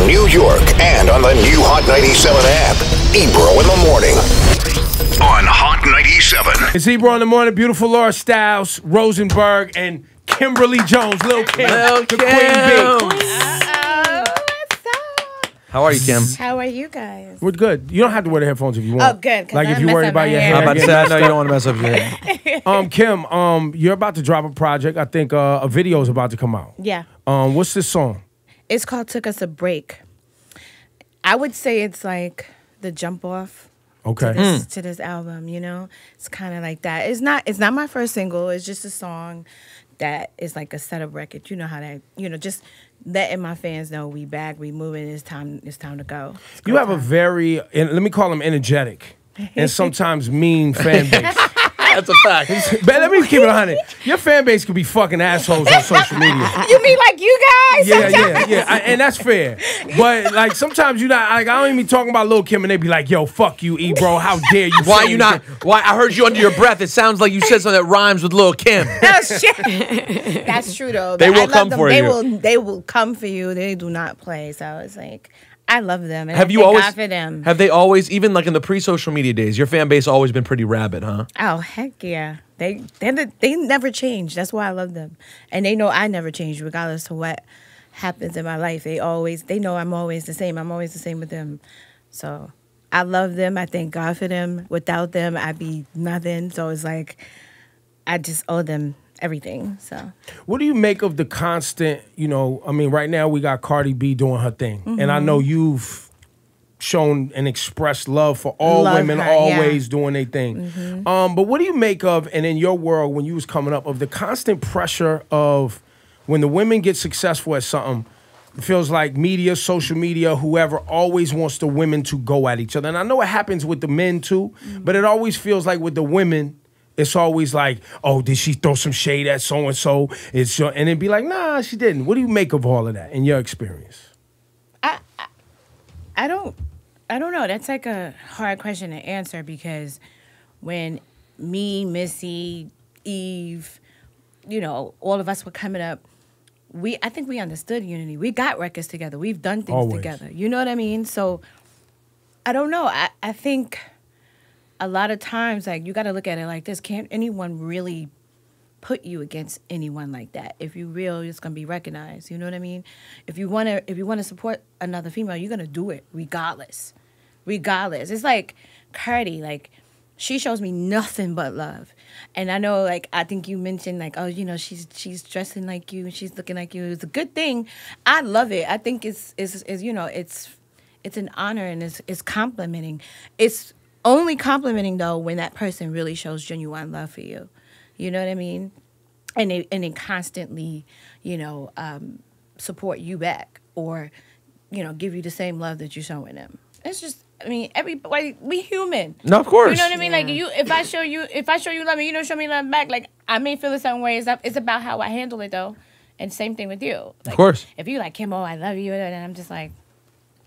New York and on the new Hot 97 app. Ebro in the morning on Hot 97. It's Ebro in the morning. Beautiful Laura Styles, Rosenberg, and Kimberly Jones. Lil' Kim, the Queen Bee. How are you, Kim? How are you guys? We're good. You don't have to wear the headphones if you want. Oh, good. Like if you're worried about your hair. I'm about to say, I know you don't want to mess up your hair. Kim, you're about to drop a project. I think a video is about to come out. Yeah. What's this song? It's called Took Us a Break. I would say it's like the jump off to this album, you know? It's kind of like that. It's not my first single. It's just a song that is like a setup record. You know how that, just letting my fans know we back, we moving, it's time to go. You have a very, let me call them energetic, and sometimes mean fan base. That's a fact. But let me keep it 100. Your fan base could be fucking assholes on social media. You mean like you guys? Yeah. And that's fair. But like sometimes you're not, like I don't even be talking about Lil' Kim and they be like, yo, fuck you, Ebro. How dare you? Why you not? Why I heard you under your breath. It sounds like you said something that rhymes with Lil' Kim. No shit. That's true though. They will come for you. They will come for you. They do not play. So it's like, I love them. And have I you thank always? God for them. Have they always, even like in the pre-social media days, your fan base always been pretty rabid, huh? Oh heck yeah. They never change. That's why I love them, and they know I never change, regardless of what happens in my life. They know I'm always the same. I'm always the same with them. So I love them. I thank God for them. Without them, I'd be nothing. So it's like I just owe them everything. So what do you make of the constant? Right now we got Cardi B doing her thing, and I know you've shown and expressed love for all women, always doing their thing. But what do you make of, and in your world when you was coming up, of the constant pressure of when the women get successful at something, it feels like media, social media, whoever always wants the women to go at each other. And I know it happens with the men too, but it always feels like with the women, it's always like, oh, did she throw some shade at so-and-so? And it'd be like, nah, she didn't. What do you make of all of that in your experience? I don't know. That's like a hard question to answer because when me, Missy, Eve, all of us were coming up, I think we understood unity. We got records together. We've done things together. You know what I mean? So I don't know. I think a lot of times, like, you got to look at it like this. Can't anyone really put you against anyone like that? If you real, it's gonna be recognized. You know what I mean? If you wanna support another female, you're gonna do it regardless. It's like Cardi, like she shows me nothing but love. And I know, like, I think you mentioned, like, oh, she's dressing like you and she's looking like you. It's a good thing. I love it. I think it's an honor and it's complimenting. It's only complimenting though when that person really shows genuine love for you. You know what I mean? And they constantly, support you back or, give you the same love that you're showing them. It's just, everybody, we human. No, of course. You know what I mean? Like if I show you love and you don't show me love back, like I may feel a certain way. It's about how I handle it though. And same thing with you. Like, of course. If you like, Kim, oh, I love you, and I'm just like,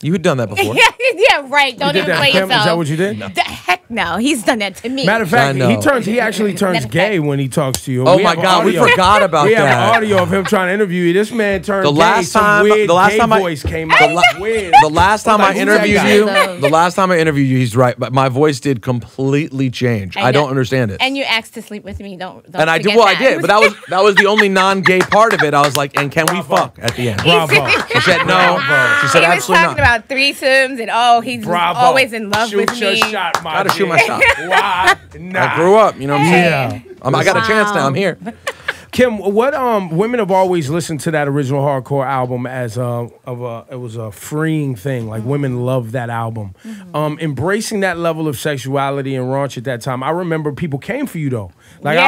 you had done that before. yeah, right. Don't even play yourself. Is that what you did? No. Heck no. He's done that to me. Matter of fact, he actually turns gay when he talks to you. Oh my God, we forgot about that. We have audio of him trying to interview you. This man turned gay. The last time voice came out. The last time I interviewed you, he's right, but my voice did completely change. I don't understand it. And you asked to sleep with me. Don't and I did. Well, I did, but that was the only non-gay part of it. I was like, and can we fuck at the end? Bravo. She said no. She said absolutely not. He was talking about threesomes and he's always in love with me. Shoot your shot, my Gotta shoot my shot. Why? Nah. I grew up, you know what I'm saying? Yeah. I got a chance now. I'm here. Kim, what women have always listened to that original hardcore album as it was a freeing thing. Like women love that album. Embracing that level of sexuality and raunch at that time. I remember people came for you though. Like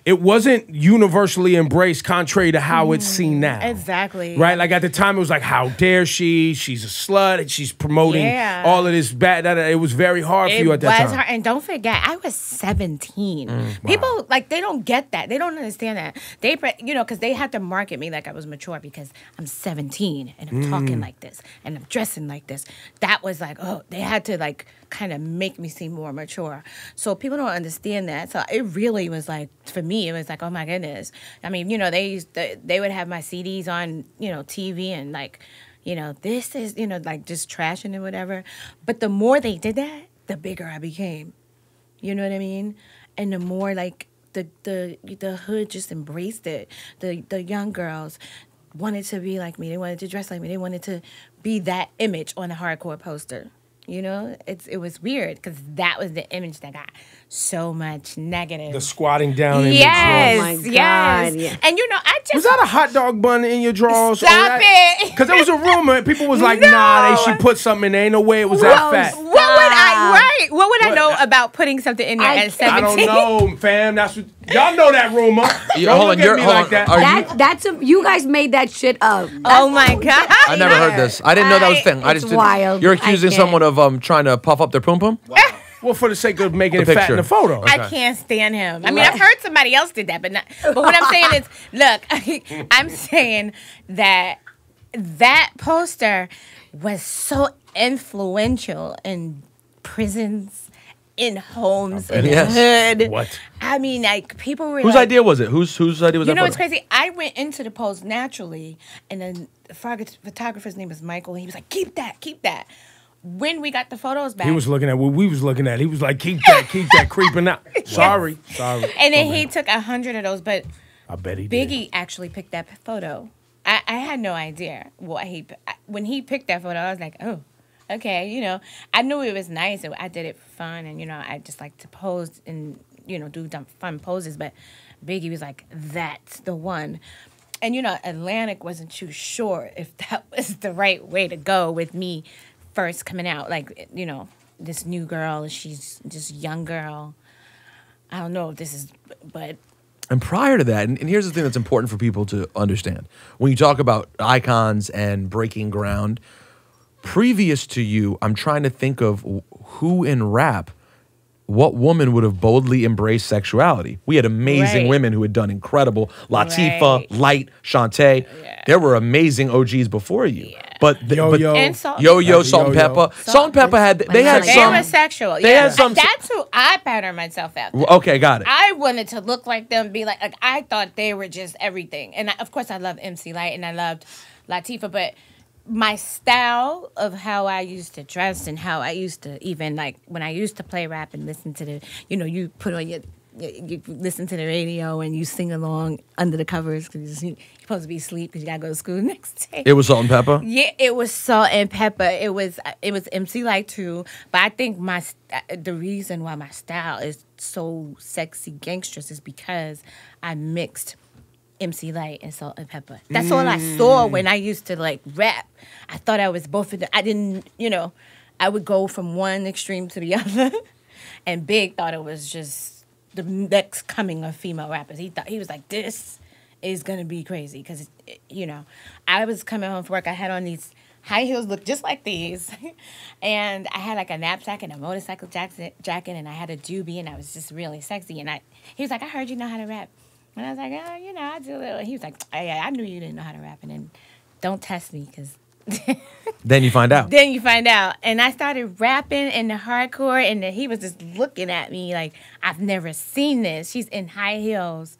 it wasn't universally embraced, contrary to how it's seen now. Exactly. Right? Like at the time, it was like, how dare she? She's a slut. And she's promoting all of this bad. It was very hard for you at that time. Hard. And don't forget, I was 17. People, like, they don't get that. They don't understand that. They, because they had to market me like I was mature because I'm 17 and I'm talking like this and I'm dressing like this. That was like, they had to, like, kind of make me seem more mature. So people don't understand that. So it really was like, for me, it was like, oh my goodness. I mean, they would have my CDs on, TV and like, this is, like just trashing and whatever. But the more they did that, the bigger I became. You know what I mean? And the more like the hood just embraced it. The young girls wanted to be like me. They wanted to dress like me. They wanted to be that image on the hardcore poster. It was weird because that was the image that got so much negative. The squatting down in yes, your drawers. Yes, yeah. And I just... Was that a hot dog bun in your drawers? Stop it! Because there was a rumor. People was like, nah, they should put something in there. Ain't no way it was that fat. What would I know about putting something in there at 17? I don't know, fam. That's what... Y'all know that rumor. Hold on. You guys made that shit up. Oh my God. I never heard this. I didn't know that was a thing. I just didn't. Wild. You're accusing someone of trying to puff up their pum pum? Wow. Well, for the sake of making it fat in the photo. Okay. I can't stand him. I mean, I've heard somebody else did that, but what I'm saying is, look, I'm saying that poster was so influential in prisons, in homes, in the hood. What? I mean, like, people were Whose idea was it? Whose idea was that? What's crazy? I went into the pose naturally, and then the photographer's name was Michael, and he was like, keep that. When we got the photos back, he was looking at what we was looking at. He was like, keep that creeping out. Sorry. And then he took 100 of those, but I bet he Biggie did. actually picked that photo. I had no idea when he picked that photo. I was like, oh, okay, I knew it was nice. I did it for fun, and I just like to pose and do fun poses. But Biggie was like, that's the one. And Atlantic wasn't too sure if that was the right way to go with me first coming out, like, this new girl, she's just young girl. I don't know if this is, but... And prior to that, and here's the thing that's important for people to understand. When you talk about icons and breaking ground, previous to you, I'm trying to think of who in rap, what woman would have boldly embraced sexuality. We had amazing women who had done incredible. Latifah, Light, Shantae. Yeah. There were amazing OGs before you. Yeah. But Yo-Yo, Salt and Pepper. Salt and Pepper had some. They were sexual. They had some. That's who I patterned myself after. Okay, got it. I wanted to look like them, be like I thought they were just everything. And of course, I loved MC Light and I loved Latifah, but my style of how I used to dress and how I used to even like when I used to play rap and listen to the, you put on you listen to the radio and you sing along under the covers because you're supposed to be asleep because you gotta go to school the next day. It was Salt and Pepper? Yeah, it was Salt and Pepper. It was MC Light too. But I think the reason why my style is so sexy gangstrous is because I mixed MC Light and Salt and Pepper. That's all I saw when I used to like rap. I thought I was both of them. I didn't, I would go from one extreme to the other. And Big thought it was just the next coming of female rappers. He was like, this is gonna be crazy because I was coming home from work. I had on these high heels, look just like these, and I had like a knapsack and a motorcycle jacket, and I had a doobie, and I was just really sexy. And he was like, I heard you know how to rap, and I was like, oh, I do a little. He was like, I knew you didn't know how to rap, and then don't test me because. Then you find out. And I started rapping in the hardcore, and he was just looking at me like, I've never seen this. She's in high heels.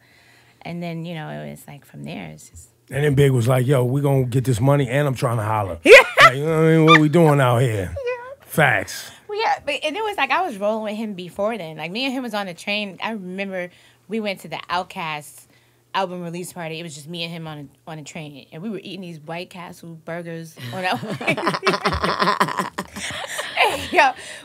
And then, it was like from there, it's just. And then Big was like, yo, we going to get this money, and I'm trying to holler. Yeah. Like, you know what I mean? What we doing out here? Yeah. Facts. Well, yeah, and it was like I was rolling with him before then. Like, me and him was on a train. I remember we went to the Outkast album release party. It was just me and him on a train, and we were eating these White Castle burgers on our way.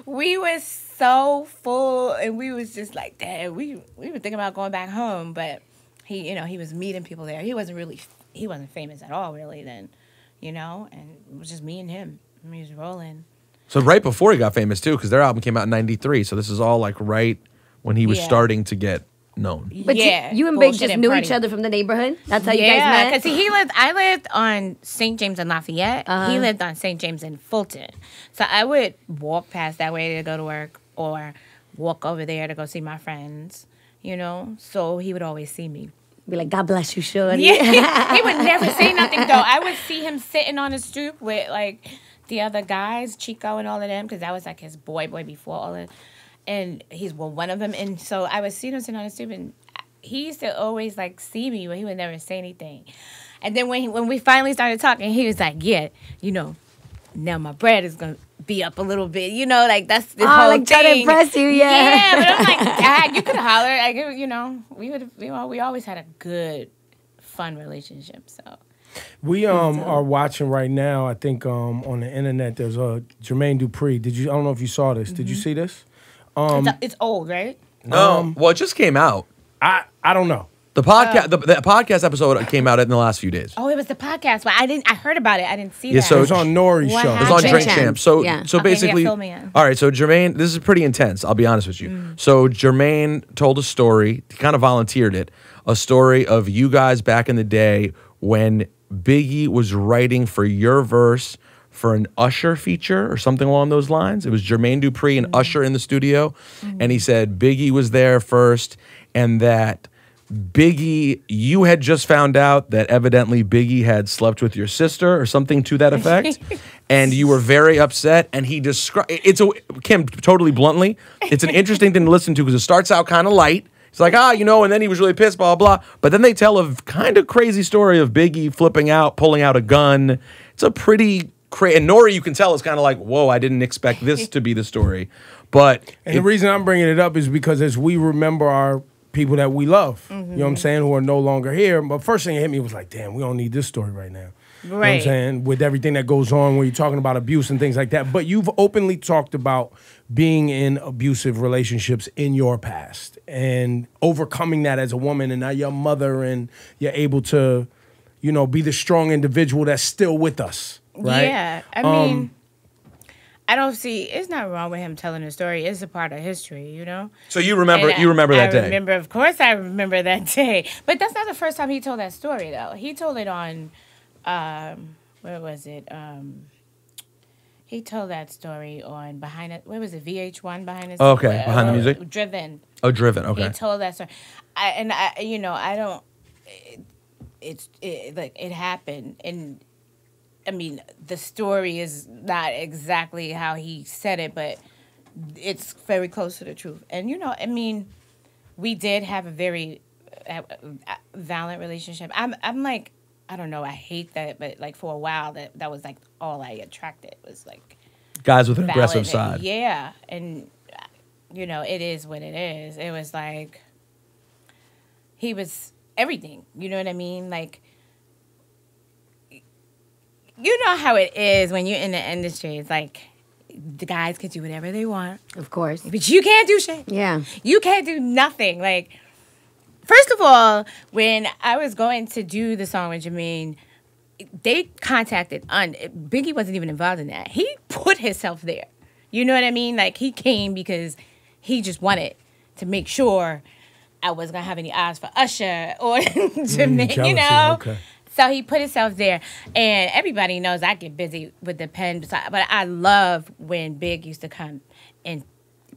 We was so full, and we was just like, damn, we were thinking about going back home, but he was meeting people there. He wasn't famous at all really then, and it was just me and him. And we was rolling. So right before he got famous too, because their album came out in '93. So this is all like right when he was starting to get known. But you and Big just knew each other from the neighborhood? That's how you guys met? Because I lived on St. James and Lafayette. He lived on St. James and Fulton. So I would walk past that way to go to work or walk over there to go see my friends, So he would always see me. Be like, God bless you, shorty. Yeah. He would never say nothing, though. I would see him sitting on the stoop with, like, the other guys, Chico and all of them, because that was, like, his boy before all of. And he's one of them. And so I would see him sitting on the stoop, and he used to always, like, see me, but he would never say anything. And then when we finally started talking, he was like, yeah, now my bread is going to be up a little bit, like that's the whole like thing. Trying to impress you, Yeah, but I'm like, Dad, you could have hollered. We always had a good, fun relationship. So we are watching right now. I think on the internet there's a Jermaine Dupri. I don't know if you saw this. Did you see this? It's old, right? No, well, it just came out. I don't know. The podcast, the podcast episode came out in the last few days. Oh, it was the podcast. Well, I heard about it. I didn't see that. So it was on Nori's show. It was on Drink Drink Champs. Champs. So, Yeah. so Okay, basically, yeah, fill me in. all right. So Jermaine, this is pretty intense. I'll be honest with you. So Jermaine told a story. He kind of volunteered it. A story of you guys back in the day when Biggie was writing for your verse for an Usher feature or something along those lines. It was Jermaine Dupri and Usher in the studio, and he said Biggie was there first, and that Biggie, you had just found out that evidently Biggie had slept with your sister or something to that effect, and you were very upset. And he described Kim, totally bluntly, it's an interesting thing to listen to because it starts out kind of light. It's like, and then he was really pissed, blah, blah. But then they tell a kind of crazy story of Biggie flipping out, pulling out a gun. It's a pretty crazy. And Nori, you can tell, is kind of like, whoa, I didn't expect this to be the story. But the reason I'm bringing it up is because as we remember our people that we love, you know what I'm saying, who are no longer here. But first thing that hit me was like, damn, we don't need this story right now. You know what I'm saying? With everything that goes on when you're talking about abuse and things like that. But you've openly talked about being in abusive relationships in your past and overcoming that as a woman, and now you're a mother and you're able to, be the strong individual that's still with us, right? Yeah, I mean, I don't see, it's not wrong with him telling the story. It's a part of history, So you remember that day? Of course I remember that day. But that's not the first time he told that story, though. He told it on, where was it? He told that story on where was it? VH1 Behind the Scenes. Okay, Behind the Music? Driven. Oh, Driven, okay. He told that story. It happened. And I mean, the story is not exactly how he said it, but it's very close to the truth. And, we did have a very violent relationship. I'm like, I don't know, I hate that, but like for a while, that was like all I attracted was like guys with an aggressive side. Yeah. And, it is what it is. It was like, he was everything. You know what I mean? Like, you know how it is when you're in the industry. It's like the guys can do whatever they want. Of course. But you can't do shit. Yeah. You can't do nothing. Like, first of all, when I was going to do the song with Jermaine, they contacted Biggie wasn't even involved in that. He put himself there. You know what I mean? Like, he came because he just wanted to make sure I wasn't going to have any eyes for Usher or Jermaine, jealousy, okay. So he put himself there. And everybody knows I get busy with the pen. But I love when Big used to come and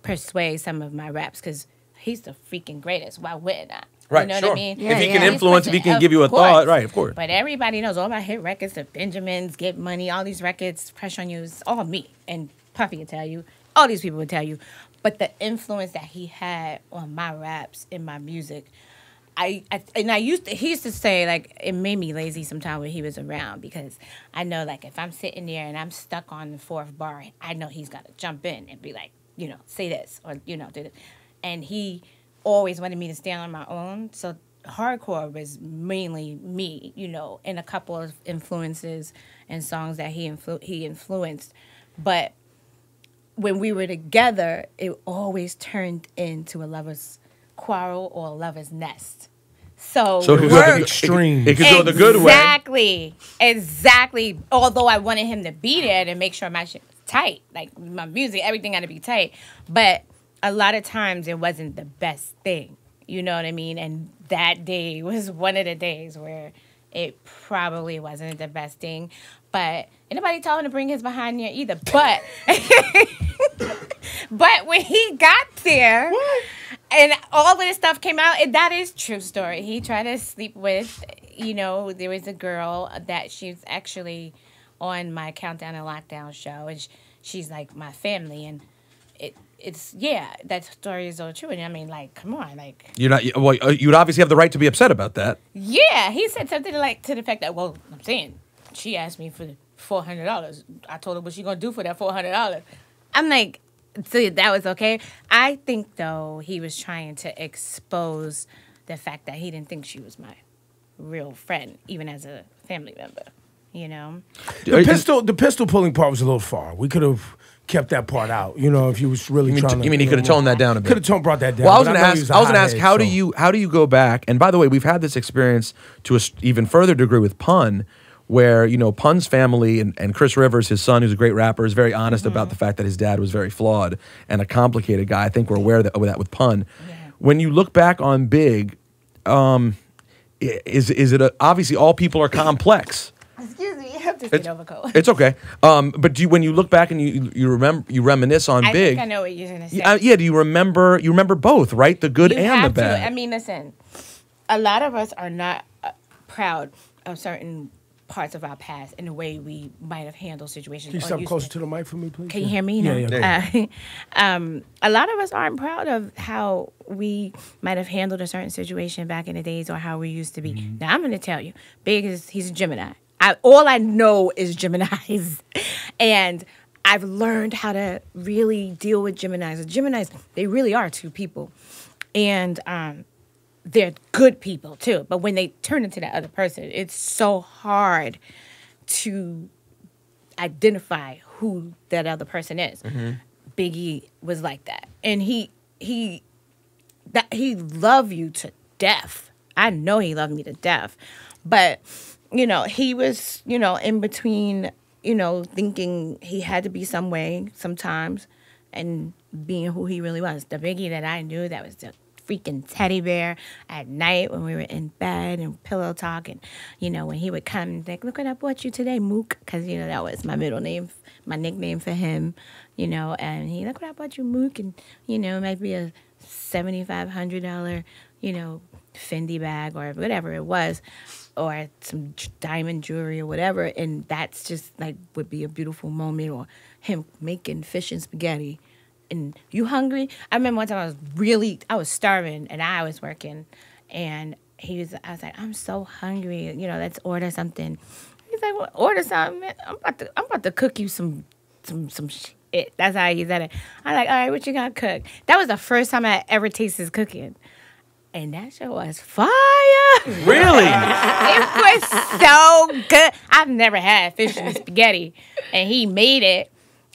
persuade some of my raps because he's the freaking greatest. Why wouldn't I? Right, You know sure. what I mean? If he can influence, if he can give you a thought, right, of course. But everybody knows all my hit records, the Benjamins, Get Money, all these records, Pressure on You, it's all me. And Puffy will tell you. All these people will tell you. But the influence that he had on my raps and my music, he used to say, like, it made me lazy sometimes when he was around because I know, like, if I'm sitting there and I'm stuck on the fourth bar, I know he's got to jump in and be like, say this or, do this. And he always wanted me to stand on my own. So hardcore was mainly me, and a couple of influences and songs that he influenced. But when we were together, it always turned into a lover's quarrel or a lover's nest. So it was like extreme. It could go the good way. Exactly. Although I wanted him to be there to make sure my shit was tight. Like, my music, everything got to be tight. But a lot of times it wasn't the best thing. You know what I mean? And that day was one of the days where it probably wasn't the best thing. But anybody told him to bring his behind there either. But but when he got there and all of this stuff came out, that is true story. He tried to sleep with, there was a girl that she's actually on my Countdown and Lockdown show. And she's like my family. And that story is so true. And I mean, like, come on, like you're not. Well, you'd obviously have the right to be upset about that. Yeah, he said something like to the fact that, well, I'm saying she asked me for $400. I told her what she gonna do for that $400. I'm like, so that was okay. I think though he was trying to expose the fact that he didn't think she was my real friend, even as a family member. You know, the pistol pulling part was a little far. We could have kept that part out. You know, if he was really trying to. You mean he could have toned that down a bit? Could have brought that down. Well, I was going to ask, how do you go back? And by the way, we've had this experience to an even further degree with Pun, where Pun's family and Chris Rivers, his son, who's a great rapper, is very honest about the fact that his dad was very flawed and a complicated guy. I think we're aware of that with Pun. Yeah. When you look back on Big, is it obviously all people are complex? Excuse me, I have to sit over cold. It's okay. But when you look back and you reminisce on Big, I think I know what you're gonna say. Yeah, do you remember? You remember both, right? The good and the bad. I mean, listen, a lot of us are not proud of certain parts of our past in the way we might have handled situations. Can you step closer to the mic for me, please? Can you hear me? Yeah. A lot of us aren't proud of how we might have handled a certain situation back in the days or how we used to be. Mm-hmm. Now, I'm going to tell you, Big he's a Gemini. All I know is Geminis. And I've learned how to really deal with Geminis. Geminis, they really are two people. And they're good people, too. But when they turn into that other person, it's so hard to identify who that other person is. Mm-hmm. Biggie was like that. And he loved you to death. I know he loved me to death. But he was, in between, thinking he had to be some way sometimes and being who he really was. The Biggie that I knew, that was the freaking teddy bear at night when we were in bed and pillow talk. And, when he would come and think, look what I bought you today, Mook. Because, that was my middle name, my nickname for him, And he, look what I bought you, Mook. And, it might be a $7,500, Fendi bag or whatever it was, or some diamond jewelry or whatever, and that's just like would be a beautiful moment. Or him making fish and spaghetti. And you hungry? I remember one time I was starving and I was working, and I was like, I'm so hungry, let's order something. He's like, well, order something. I'm about to cook you some shit. That's how he said it. I'm like, all right, what you gonna cook? That was the first time I ever tasted his cooking. And that shit was fire. Really? It was so good. I've never had fish and spaghetti. And he made it.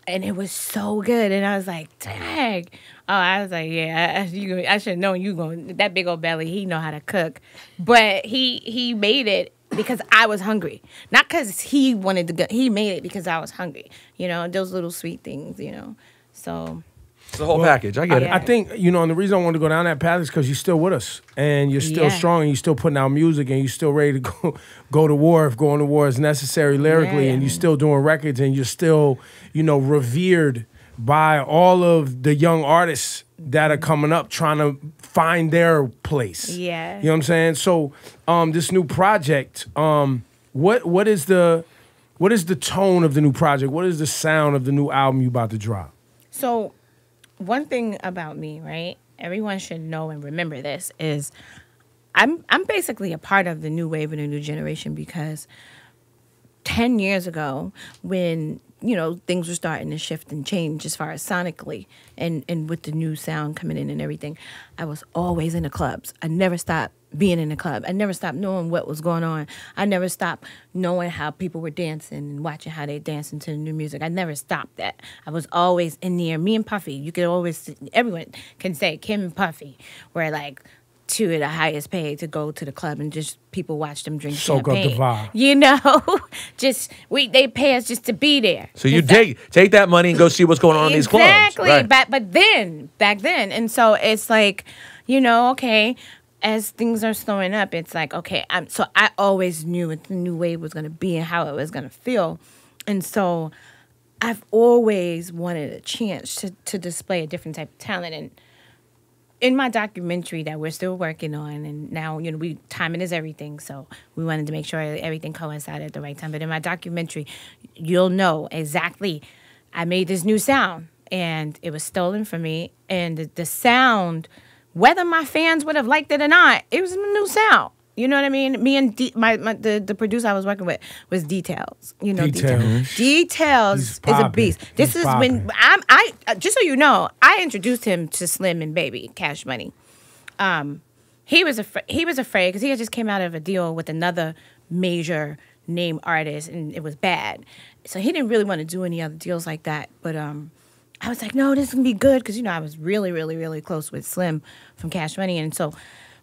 And it was so good. And I was like, dang. Oh, I was like, yeah, I should have known you going, that big old belly, he know how to cook. But he made it because I was hungry. Not because he wanted to go. He made it because I was hungry. Those little sweet things, So... It's the whole package. I get it. I think, and the reason I wanted to go down that path is because you're still with us. And you're still strong. And you're still putting out music. And you're still ready to go to war if going to war is necessary lyrically. Yeah. And you're still doing records. And you're still, revered by all of the young artists that are coming up trying to find their place. Yeah. You know what I'm saying? So this new project, what is the tone of the new project? What is the sound of the new album you about to drop? So... one thing about me, right? Everyone should know and remember this is I'm basically a part of the new wave and the new generation because 10 years ago when, things were starting to shift and change as far as sonically and with the new sound coming in and everything, I was always in the clubs. I never stopped being in the club. I never stopped knowing what was going on. I never stopped knowing how people were dancing and watching how they dancing to the new music. I never stopped that. I was always in there. Me and Puffy, you could always, everyone can say Kim and Puffy were like two of the highest paid to go to the club and just people watch them drink champagne. Soak up the vibe. Just they pay us just to be there. So you take that money and go see what's going on in these clubs. Exactly. Right. Back then. And so it's like, okay, as things are slowing up, it's like, okay, so I always knew what the new wave was going to be and how it was going to feel. And so I've always wanted a chance to display a different type of talent. And in my documentary that we're still working on, and now, timing is everything, so we wanted to make sure everything coincided at the right time. But in my documentary, you'll know exactly, I made this new sound. and it was stolen from me. And the sound, whether my fans would have liked it or not, it was a new sound. You know what I mean? Me and the producer I was working with was Details. You know, Details is a beast. This is when I just so you know, I introduced him to Slim and Baby, Cash Money. He was afraid because he had just came out of a deal with another major name artist, and it was bad. So he didn't really want to do any other deals like that. But I was like, no, this is gonna be good because I was really, really, really close with Slim from Cash Money, and so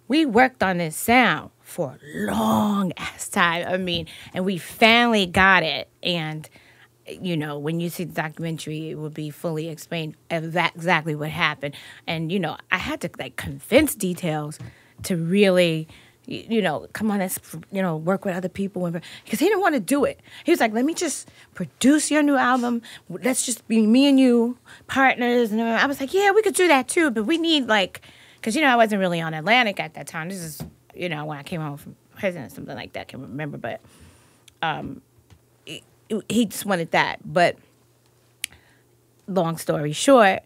we worked on this sound for a long ass time. And we finally got it. And when you see the documentary, it will be fully explained exactly what happened. And I had to convince Details to really, come on, let's work with other people, because he didn't want to do it. He was like, let me just produce your new album. Let's just be me and you partners. And I was like, yeah, we could do that too, but we need because I wasn't really on Atlantic at that time. This is when I came home from prison or something like that. I can't remember, but he just wanted that. But long story short,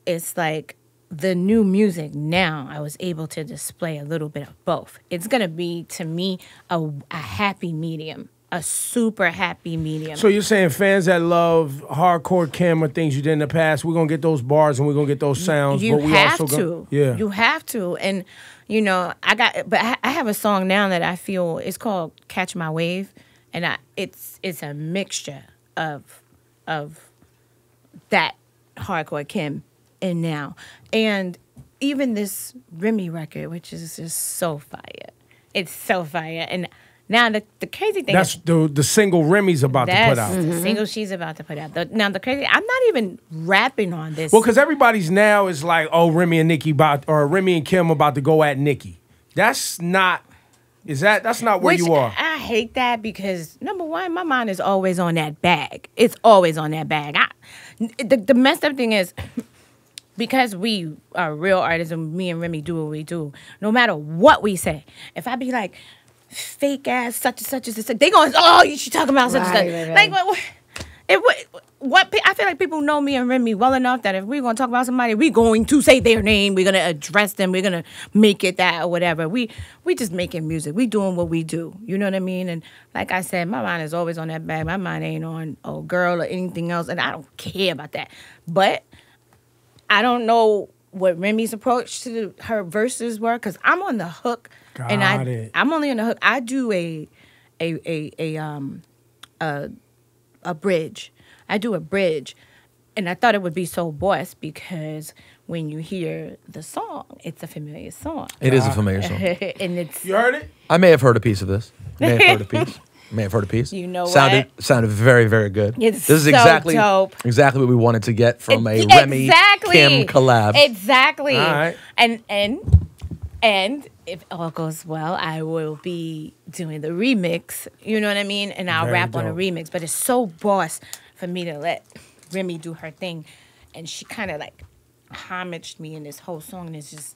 it's like the new music now, I was able to display a little bit of both. It's going to be, to me, a happy medium, a super happy medium. So you're saying fans that love hardcore camera things you did in the past, we're going to get those bars and we're going to get those sounds. You but we have also to. Yeah. You have to. And, I have a song now that I feel, it's called Catch My Wave. And it's a mixture of that hardcore Kim and now. And even this Remy record, which is just so fire. It's so fire. And now the crazy thing is... That's the single Remy's about to put out. That's the single she's about to put out. I'm not even rapping on this. Well, because everybody's now is like, oh, Remy and Remy and Kim about to go at Nicki. That's not... That's not where you are. I hate that because, number one, my mind is always on that bag. It's always on that bag. The messed up thing is, because we are real artists and me and Remy do what we do, no matter what we say, if I be like, fake ass, such and such and such, they going, oh, you should talk about such and such. Right. What I feel like people know me and Remy well enough that if we're going to talk about somebody, we're going to say their name, we're going to address them, we're going to make it that or whatever. We just making music. We doing what we do. You know what I mean? And like I said, my mind is always on that bag. My mind ain't on, oh, girl or anything else, and I don't care about that. But I don't know what Remy's approach to her verses were, because I'm on the hook. I'm only on the hook. I do a bridge. I do a bridge, and I thought it would be so boss because when you hear the song, it's a familiar song. It is a familiar song. And it's... You heard it? I may have heard a piece of this. May have heard a piece. You know what? Sounded very, very good. This is exactly what we wanted to get from a Remy Kim collab. Exactly. All right. And if all goes well, I will be doing the remix. You know what I mean? And I'll rap on a remix. But it's so boss for me to let Remy do her thing. And she kind of homaged me in this whole song. And it's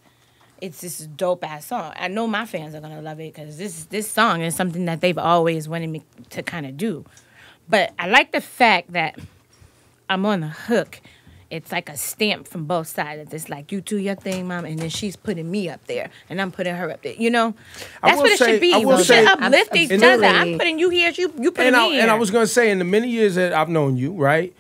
this dope ass song. I know my fans are gonna love it because this song is something that they've always wanted me to kind of do. But I like the fact that I'm on the hook. It's like a stamp from both sides. It's like, you do your thing, mom, and then she's putting me up there, and I'm putting her up there. That's what it should be. We should uplift each other. I'm putting you here, you putting me here. And I was going to say, in the many years that I've known you, right,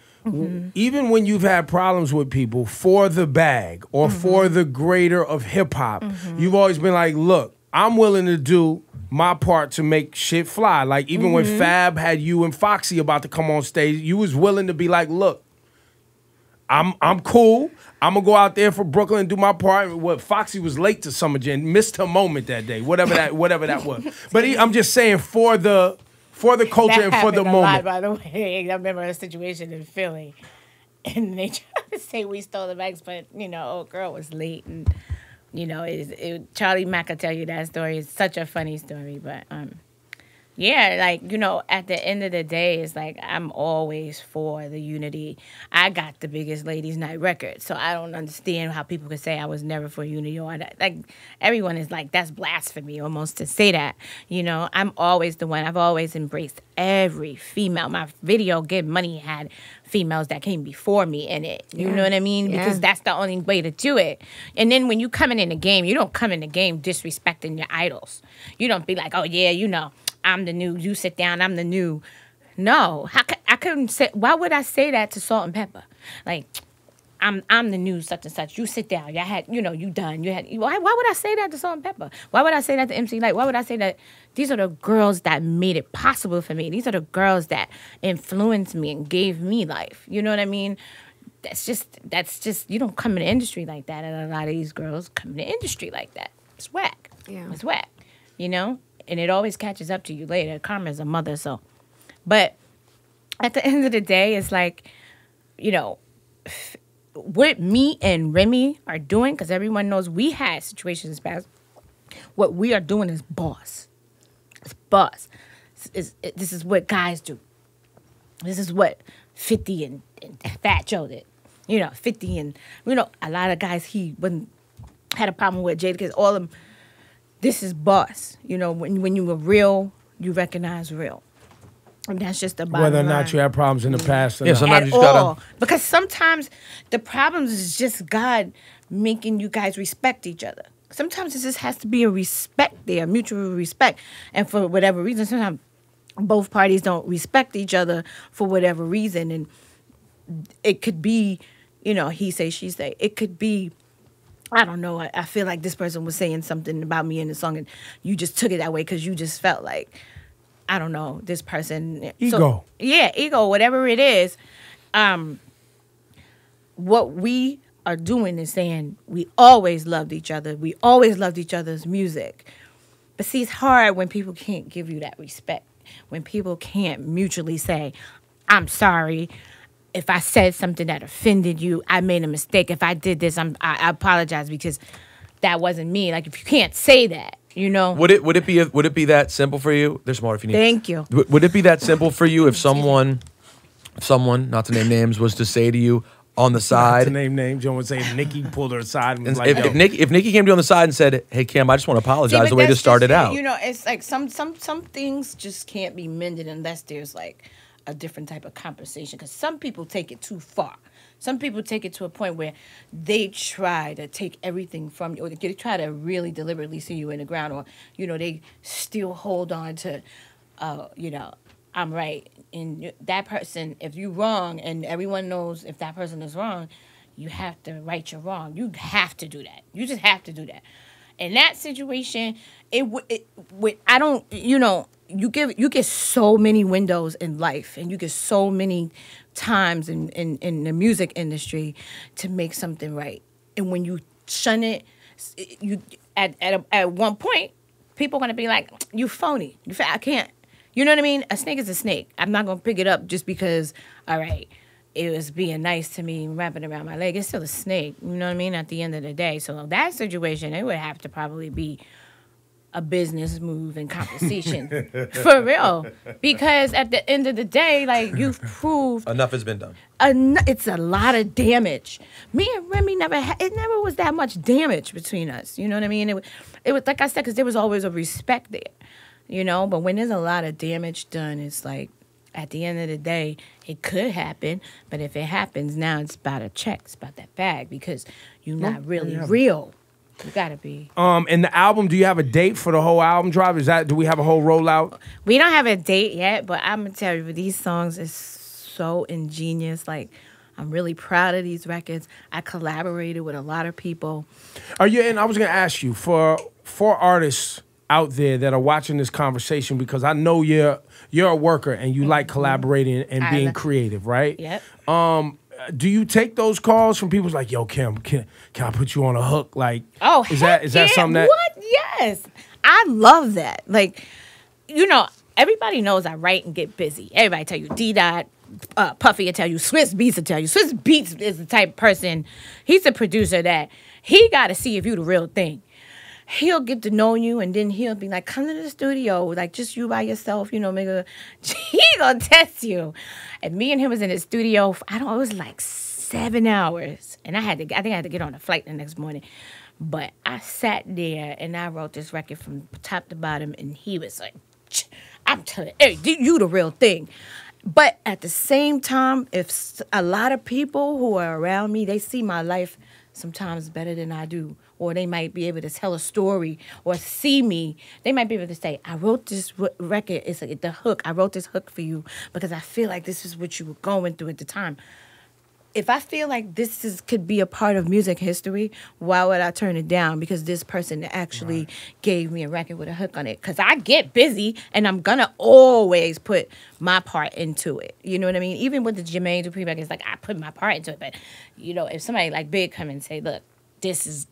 even when you've had problems with people for the bag or for the greater of hip-hop, you've always been like, look, I'm willing to do my part to make shit fly. Like, even when Fab had you and Foxy about to come on stage, you was willing to be like, look, I'm cool. I'm gonna go out there for Brooklyn and do my part. What Foxy was late to Summer Jam, missed her moment that day, whatever that was. But I'm just saying for the culture and for the moment. Lot, by the way, I remember a situation in Philly, and they tried to say we stole the bags, but old girl was late, and Charlie Mack will tell you that story. It's such a funny story, but Yeah, like, you know, at the end of the day, it's like I'm always for the unity. I got the biggest ladies' night record, so I don't understand how people could say I was never for unity. Or like everyone is like, that's blasphemy almost to say that. You know, I'm always the one. I've always embraced every female. My video Get Money had females that came before me in it. You know what I mean? Yeah. Because that's the only way to do it. And then when you come in the game, you don't come in the game disrespecting your idols. You don't be like, oh yeah, you know, I'm the new, you sit down, I'm the new. No, I couldn't say, why would I say that to Salt and Pepper? Like, I'm the new such and such. You sit down. You had, you know, you done. You had. Why would I say that to Salt and Pepper? Why would I say that to MC Light? Why would I say that? These are the girls that made it possible for me. These are the girls that influenced me and gave me life. You know what I mean? That's just you don't come in the industry like that. And a lot of these girls come in the industry like that. It's whack. Yeah. It's whack. You know? And it always catches up to you later. Karma's a mother, so. But at the end of the day, it's like, you know, what me and Remy are doing, because everyone knows we had situations past, what we are doing is boss. It's boss. This is what guys do. This is what 50 and Fat Joe did. You know, 50 and, you know, a lot of guys he had a problem with Jada, because all of them, this is boss. You know, when you were real, you recognize real. And that's just the bottom Whether or line. not you had problems in the past or not. Sometimes At you just gotta. all. Because sometimes the problems is just God making you guys respect each other. Sometimes it just has to be a respect there, mutual respect. And for whatever reason, sometimes both parties don't respect each other for whatever reason. And it could be, you know, he say, she say. It could be, I don't know. I feel like this person was saying something about me in the song and you just took it that way because you just felt like, I don't know, this person. Ego. So, yeah, ego, whatever it is. What we are doing is saying we always loved each other. We always loved each other's music. But see, it's hard when people can't give you that respect. When people can't mutually say, I'm sorry. If I said something that offended you, I made a mistake. If I did this, I apologize because that wasn't me. Like, if you can't say that, you know. Would it be that simple for you? There's more if you need. Thank you. Would it be that simple for you if someone, not to name names, was to say to you on the Not side? to name names, Joe would say Nicki pulled her aside and was like, if Nicki came to you on the side and said, "Hey Kim, I just want to apologize the way this started out." You know, it's like some things just can't be mended unless there's like a different type of conversation. Because some people take it too far. Some people take it to a point where they try to take everything from you, or they try to really deliberately see you in the ground, or, you know, they still hold on to, you know, I'm right. And that person, if you're wrong, and everyone knows if that person is wrong, you have to right your wrong. You have to do that. You just have to do that. In that situation, I don't, you know, you get so many windows in life, and you get so many times in the music industry to make something right. And when you shun it, you at one point, people are gonna be like, "You phony. I can't." You know what I mean? A snake is a snake. I'm not gonna pick it up just because. All right, it was being nice to me, wrapping around my leg. It's still a snake. You know what I mean? At the end of the day, so that situation, it would have to probably be a business move and conversation for real, because at the end of the day, like, you've proved Enough has been done. it's a lot of damage. Me and Remy never was that much damage between us. You know what I mean? It was like I said, because there was always a respect there, you know. But when there's a lot of damage done, it's like at the end of the day, it could happen. But if it happens now, it's about a check. It's about that bag, because you're not really real. You gotta be. And the album, do you have a date for the whole album drop? Do we have a whole rollout? We don't have a date yet, but I'm gonna tell you, these songs is so ingenious. Like, I'm really proud of these records. I collaborated with a lot of people. And I was gonna ask you, for artists out there that are watching this conversation, because I know you're a worker and you like collaborating and being creative, right? Yep. Do you take those calls from people like, "Yo, Kim, can I put you on a hook?" Like, is that something that? What? Yes, I love that. Like, you know, everybody knows I write and get busy. Everybody tell you D-Dot, Puffy will tell you, Swiss Beats will tell you. Swiss Beats is the type of person. He's a producer that he got to see if you the real thing. he'll get to know you, and then he'll be like, come to the studio, like just you by yourself, you know, he gonna test you. And me and him was in the studio, it was like 7 hours. And I think I had to get on a flight the next morning. But I sat there and I wrote this record from top to bottom, and he was like, I'm telling you, hey, you the real thing. But at the same time, if a lot of people who are around me, they see my life sometimes better than I do, or they might be able to tell a story or see me. They might be able to say, I wrote this record, it's like the hook. I wrote this hook for you because I feel like this is what you were going through at the time. If I feel like could be a part of music history, why would I turn it down? Because this person actually gave me a record with a hook on it. Because I get busy, and I'm going to always put my part into it. You know what I mean? Even with the Jermaine Dupri record, it's like I put my part into it. But, you know, if somebody like Big come and say, look, this is,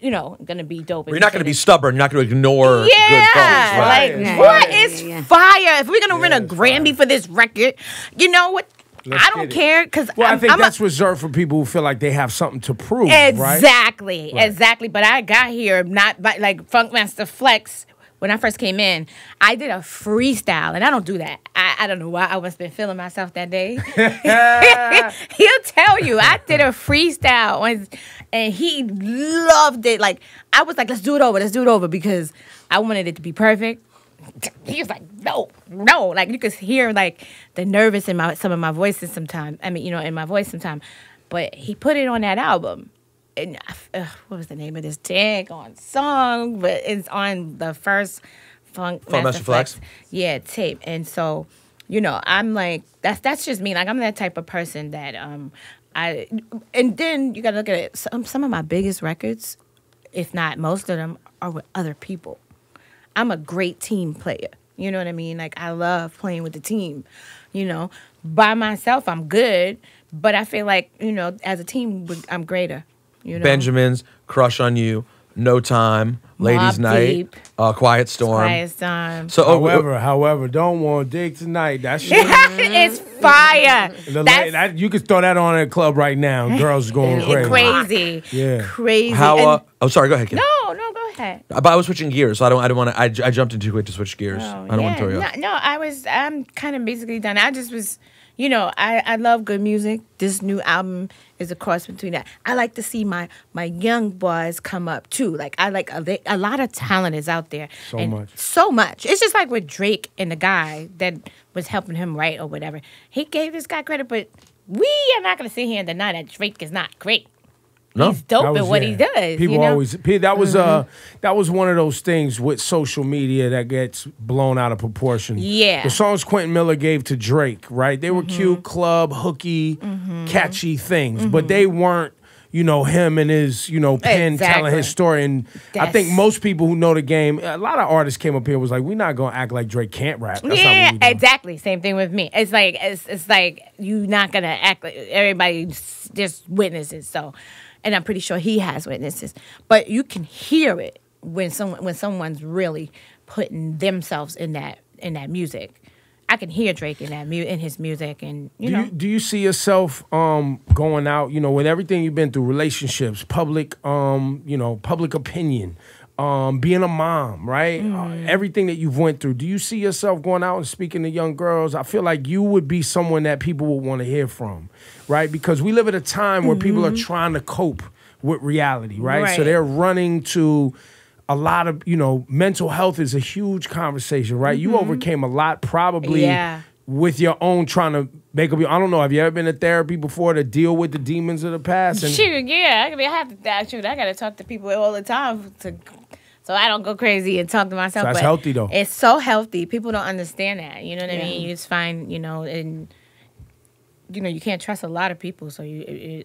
you know, going to be dope. You're not going to be stubborn. You're not going to ignore good folks. Right? Like, what is fire? If we're going to win a Grammy for this record, you know what? I don't care because I think that's reserved for people who feel like they have something to prove. Exactly, right? Exactly. But I got here not by like Funkmaster Flex. When I first came in, I did a freestyle, and I don't do that. I don't know why. I must have been feeling myself that day. He'll tell you. I did a freestyle, and he loved it. Like, I was like, let's do it over, because I wanted it to be perfect. He was like, no. Like, you could hear, like, the nervous in some of my voices sometimes. I mean, you know, in my voice sometimes. But he put it on that album. And what was the name of this daggone song? But it's on the first Funkmaster Flex. Yeah, tape. And so, you know, I'm like, that's just me. Like, I'm that type of person that and then you got to look at it. Some of my biggest records, if not most of them, are with other people. I'm a great team player. You know what I mean? Like, I love playing with the team. You know, by myself, I'm good. But I feel like, you know, as a team, I'm greater. You know? Benjamin's, Crush on You, No Time, Ladies' Night, Quiet Storm. Quiet Storm. So, however, Don't Want Dick Tonight. That shit. It's fire. You could throw that on at a club right now. Girls going crazy. Yeah. Crazy. How? Sorry. Go ahead, Kim. No, go ahead. But I was switching gears, so I don't want to. I jumped in too quick to switch gears. I don't want to throw you off. No, I'm kind of basically done. I just was, you know, I love good music. This new album is a cross between that. I like to see my young boys come up too. Like, I like a lot of talent is out there. So much. It's just like with Drake and the guy that was helping him write or whatever. He gave this guy credit, but we are not going to sit here and deny that Drake is not great. No, he's dope at what he does. People always that was one of those things with social media that gets blown out of proportion. Yeah, the songs Quentin Miller gave to Drake, right? They were cute, club, hooky, catchy things, but they weren't, you know, him and his, you know, pen telling his story. And I think most people who know the game, a lot of artists came up here and was like, we're not gonna act like Drake can't rap. That's not what we do. Exactly. Same thing with me. It's like you're not gonna act like everybody just witnesses. So. And I'm pretty sure he has witnesses. But you can hear it when someone's really putting themselves in that music. I can hear Drake in his music, and you know. Do you see yourself going out, you know, with everything you've been through, relationships, public public opinion, being a mom, right? Everything that you've went through. Do you see yourself going out and speaking to young girls? I feel like you would be someone that people would want to hear from, right? Because we live at a time where people are trying to cope with reality, right? So they're running to a lot of, you know, mental health is a huge conversation, right? You overcame a lot probably with your own trying to make up your, I don't know, have you ever been to therapy before to deal with the demons of the past? And shoot, yeah. I have to, I got to talk to people all the time so I don't go crazy and talk to myself. So that's healthy, though. It's so healthy. People don't understand that. You know what I mean? You just find, you know, and, you know, you can't trust a lot of people. So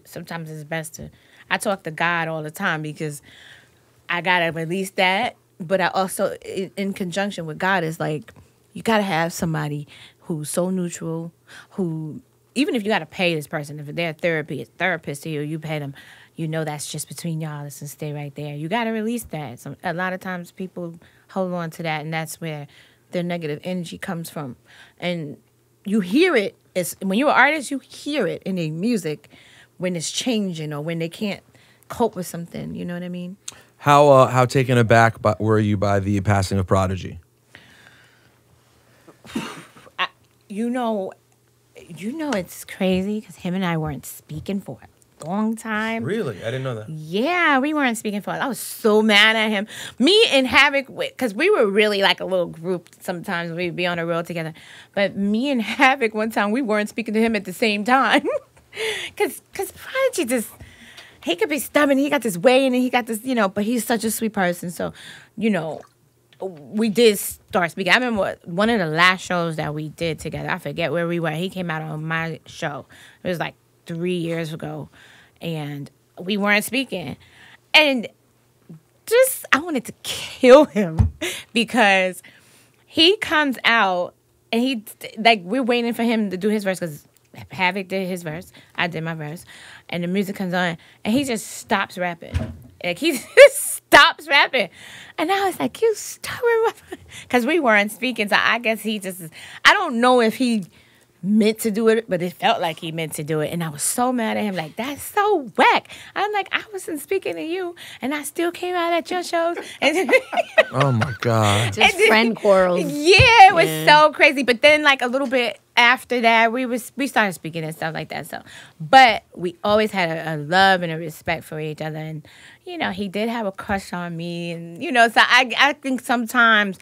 sometimes it's best to, I talk to God all the time because I got to release that. But I also, in conjunction with God, is like, you got to have somebody who's so neutral, who, even if you got to pay this person, if they're a therapist to you, you pay them, you know that's just between y'all. Listen, stay right there. You got to release that. A lot of times people hold on to that, and that's where their negative energy comes from. And you hear it. When you're an artist, you hear it in their music when it's changing or when they can't cope with something. You know what I mean? How taken aback were you by the passing of Prodigy? You know, it's crazy because him and I weren't speaking for a long time. Really? I didn't know that. Yeah, we weren't speaking for it. I was so mad at him. Me and Havoc, because we were really like a little group sometimes. We'd be on the road together. But me and Havoc, one time, we weren't speaking to him at the same time. Because Prodigy just... He could be stubborn. He got this way, and he got this, but he's such a sweet person. So, we did start speaking. I remember one of the last shows that we did together. I forget where we were. He came out on my show. It was like 3 years ago, and we weren't speaking. And I wanted to kill him because he comes out, and we're waiting for him to do his verse because Havoc did his verse. I did my verse. And the music comes on, and he just stops rapping. Like, he just stops rapping. And I was like, you stubborn. Because we weren't speaking, so I guess he just... I don't know if he meant to do it, but it felt like he meant to do it. And I was so mad at him. Like, that's so whack. I'm like, I wasn't speaking to you, and I still came out at your shows. And oh, my God. Just friend quarrels. Yeah, it was so crazy. But then, like, a little bit after that, we started speaking and stuff like that. So, but we always had a love and a respect for each other. And, he did have a crush on me. And, so I think sometimes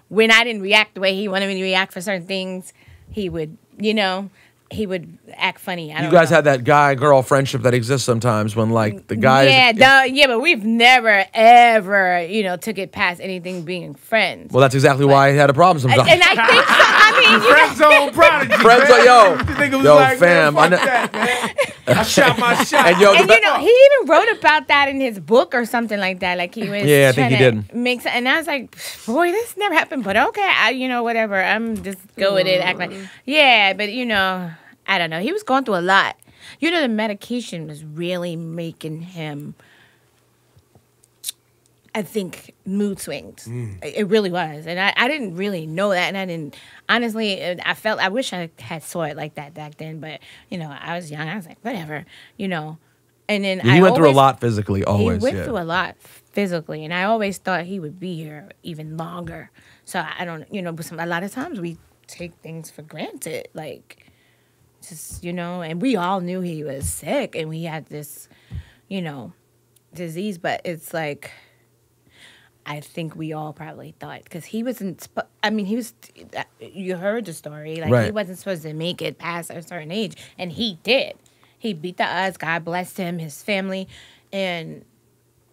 when I didn't react the way he wanted me to react for certain things, he would, he would act funny. You guys had that guy-girl friendship that exists sometimes when, like, the guy... but we've never, ever, took it past anything being friends. Well, that's exactly why I had a problem sometimes. And I think so. I mean, Friend zone Prodigy. Friends are, yo, fam. Man, fuck that, man. I shot my shot. And, he even wrote about that in his book or something like that. Like, he was I think he did. And I was like, boy, this never happened. But okay, whatever. I'm just go with it. Act like, yeah, but, I don't know. He was going through a lot. The medication was really making him, I think, mood swings. It really was. And I didn't really know that. And I didn't, honestly, I wish I had saw it like that back then. But, I was young. I was like, whatever, And then he went through a lot physically, always. He went through a lot physically. And I always thought he would be here even longer. So I don't, but a lot of times we take things for granted. Like, just, and we all knew he was sick and we had this, disease, but it's like, I think we all probably thought, because he wasn't, you heard the story, like, right. He wasn't supposed to make it past a certain age, and he did. He beat the odds, God blessed him, his family, and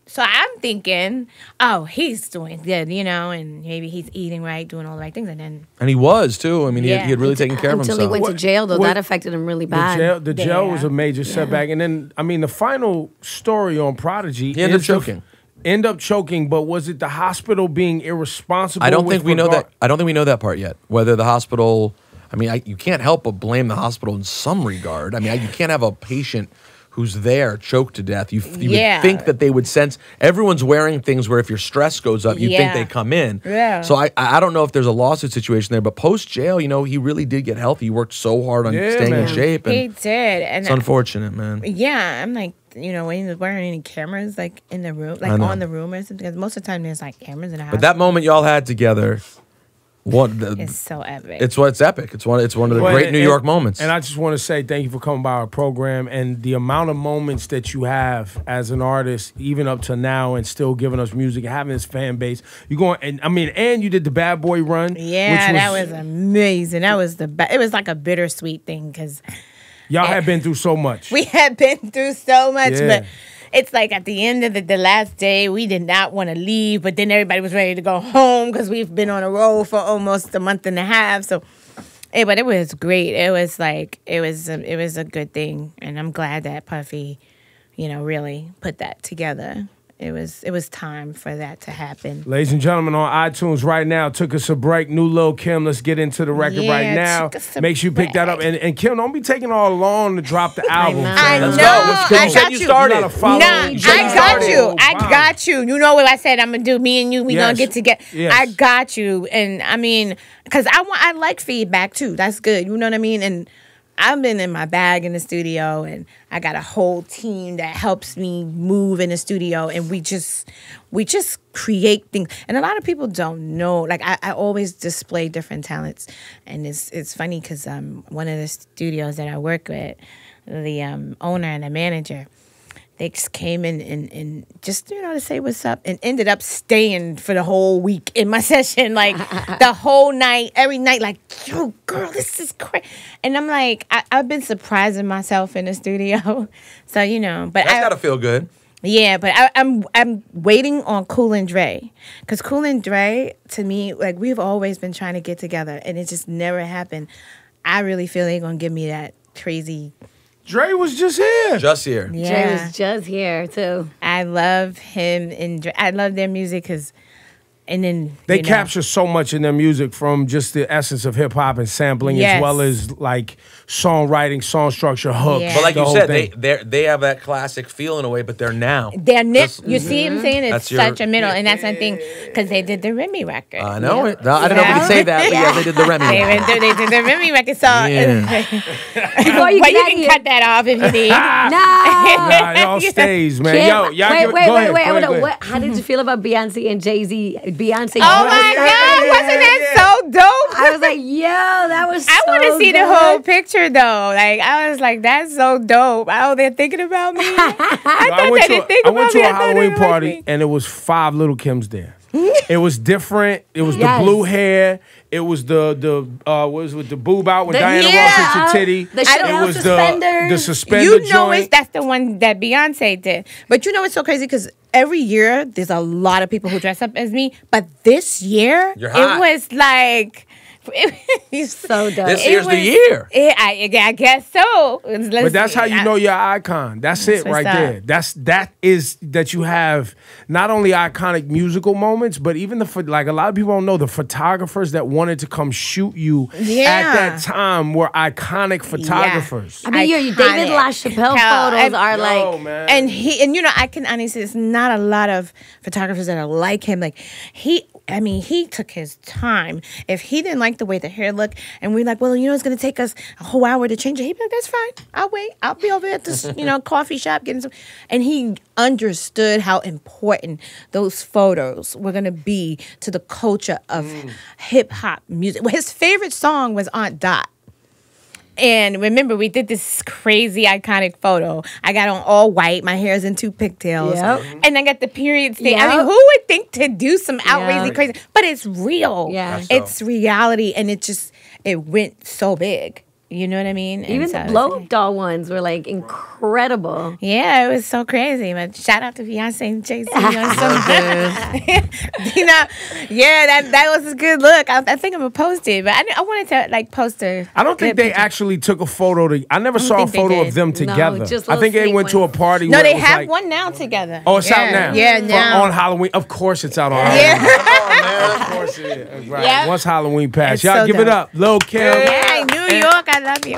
so I'm thinking, oh, he's doing good, and maybe he's eating right, doing all the right things, and he was too. I mean, he had really taken care of himself. Until he went to jail, though, that affected him really bad. The jail was a major setback, and then the final story on Prodigy, he ended up choking. But was it the hospital being irresponsible? I don't think we know that. I don't think we know that part yet. Whether the hospital, you can't help but blame the hospital in some regard. You can't have a patient who's there choked to death. You would think that they would sense. Everyone's wearing things where if your stress goes up, you think they come in. Yeah. So I don't know if there's a lawsuit situation there, but post jail, he really did get healthy. He worked so hard on staying in shape. And he did. And it's unfortunate, man. Yeah, I'm like, when he was wearing any cameras like in the room, like on the room or something. Because most of the time there's like cameras in the house. But that moment y'all had together. It's so epic. It's epic. It's one of the great New York moments. And I just want to say thank you for coming by our program, and the amount of moments that you have as an artist, even up to now, and still giving us music, having this fan base. You going and you did the Bad Boy run. Yeah, that was amazing. That was it was like a bittersweet thing because y'all had been through so much. We had been through so much, but it's like at the end of the last day, we did not want to leave, but then everybody was ready to go home because we've been on a road for almost a month and a half. So, but it was great. It was like it was a good thing, and I'm glad that Puffy, really put that together. It was time for that to happen. Ladies and gentlemen, on iTunes right now, took us a break. New Lil Kim. Let's get into the record right now. Make sure you pick that up. And Kim, don't be taking all long to drop the album. I know. I got you. I got you. You know what I said I'm going to do? Me and you, we going to get together. Yes. I got you. And because I like feedback too. That's good. You know what I mean? And I've been in my bag in the studio, and I got a whole team that helps me move in the studio, and we just create things. And a lot of people don't know. Like I always display different talents, and it's funny because one of the studios that I work with, the owner and the manager, they just came in and just, to say what's up, and ended up staying for the whole week in my session, like the whole night, every night, like, yo, girl, this is crazy. And I'm like, I've been surprising myself in the studio. So, but That's got to feel good. Yeah, but I'm waiting on Cool and Dre. Because Cool and Dre, to me, like, we've always been trying to get together, and it just never happened. I really feel they're going to give me that crazy... Dre was just here. Just here. Yeah. Dre was just here, too. I love him, and Dre. I love their music because... And then they capture so much in their music, from just the essence of hip hop and sampling, as well as like songwriting, song structure, hooks. Yeah. But like you said, they have that classic feel in a way, but they're now. They're you see what I'm saying? It's such a middle, and that's the thing, because they did the Remy record. I know it. No, I don't know if we can say that, but yeah, they did the Remy. They did the Remy record, so Before you can cut that off if you need. No, it all stays, man. Yo, y'all wait. Hold on. How did you feel about Beyonce and Jay-Z? Beyonce. Oh my God, wasn't that so dope? I was like, yo, that was so I want to see good. the whole picture though. Like, I was like, that's so dope. Oh, they're thinking about me. I went to a Halloween party, and it was 5 Little Kims there. It was different. It was the blue hair. It was the what was it, with the boob out when Diana Ross hit your titty. It was the suspender joint. That's the one that Beyonce did. But it's so crazy because every year there's a lot of people who dress up as me. But this year, it was like... He's so dope. This year's the year. I guess so. But that's how you know you're an icon. That's it right there. That you have not only iconic musical moments, but even like a lot of people don't know, the photographers that wanted to come shoot you at that time were iconic photographers. I mean, your David LaChapelle photos are like, man. And I can honestly say there's not a lot of photographers that are like him. Like he took his time. If he didn't like the way the hair looked, and we're like, well, it's going to take us a whole hour to change it, he'd be like, that's fine. I'll wait. I'll be over at this, coffee shop getting some. And he understood how important those photos were going to be to the culture of hip hop music. Well, his favorite song was Aunt Dot. And remember, we did this crazy iconic photo. I got on all white. My hair's in 2 pigtails. Yep. And I got the period stain. I mean, who would think to do some outrageous crazy? But it's real. Yeah. It's reality. And it went so big. You know what I mean? Even the blow-up doll ones were like incredible. Yeah, it was so crazy. But shout out to Beyonce and Jay-Z. That was a good look. I think I'm gonna post it, but I wanted to post a. I don't think they actually took a photo. I never saw a photo of them together. No, just I think they went to a party. No, where they it was have like, one now together. Oh, it's out now. Yeah, now on Halloween. Of course, it's out on Halloween. Yeah. Of course it is. Right. Yep. Once Halloween passed, It's y'all so give it dope. up, Lil' Kim. Yeah, New York, I love you.